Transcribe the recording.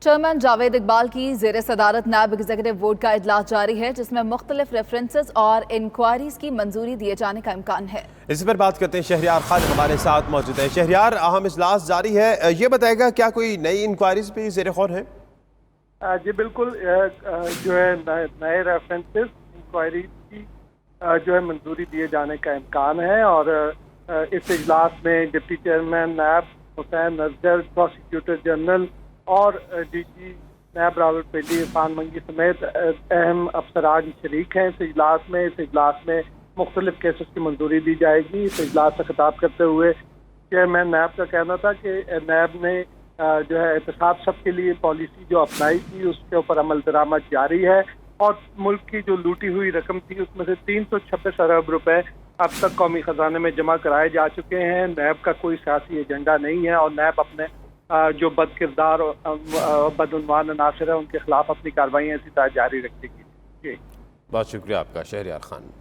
Chairman Javed Iqbal की ज़ेर सदारत नैब एग्जीक्यूटिव बोर्ड का इजलास जारी है, जिसमें मुख्तलिफ रेफरेंसेस और इंक्वायरीज की मंजूरी दिए जाने का इम्कान है। इसी पर बात करते हैं, शहरियार खान हमारे साथ मौजूद है। शहरियार, अहम इजलास जारी है, ये बताएगा क्या कोई नई इंक्वायरीज पे ज़ेर गौर है? जी बिल्कुल, जो है नए रेफरेंसेस इंक्वायरी की जो है मंजूरी दिए जाने का इम्कान है। और इस इजलास में डिप्टी चेयरमैन नैब हुसैन नजर, प्रोसिक्यूटर जनरल और डीजी नैब रावलपिंडी इरफान मंगी समेत अहम अफसरान शरीक हैं इस इजलास में। इस इजलास में मुख्तलिफ केसेस की मंजूरी दी जाएगी। इस इजलास से खिताब करते हुए चेयरमैन नैब का कहना था कि नैब ने जो है एहतसाब सबके लिए पॉलिसी जो अपनाई थी उसके ऊपर अमल दरामद जारी है। और मुल्क की जो लूटी हुई रकम थी उसमें से 326 अरब रुपए अब तक कौमी खजाने में जमा कराए जा चुके हैं। नैब का कोई सियासी एजेंडा नहीं है और नैब अपने जो बद किरदार और बदउनवान अनासर है उनके खिलाफ अपनी कार्रवाइयाँ इसी तरह जारी रखेगी। बहुत शुक्रिया आपका शहरियार खान।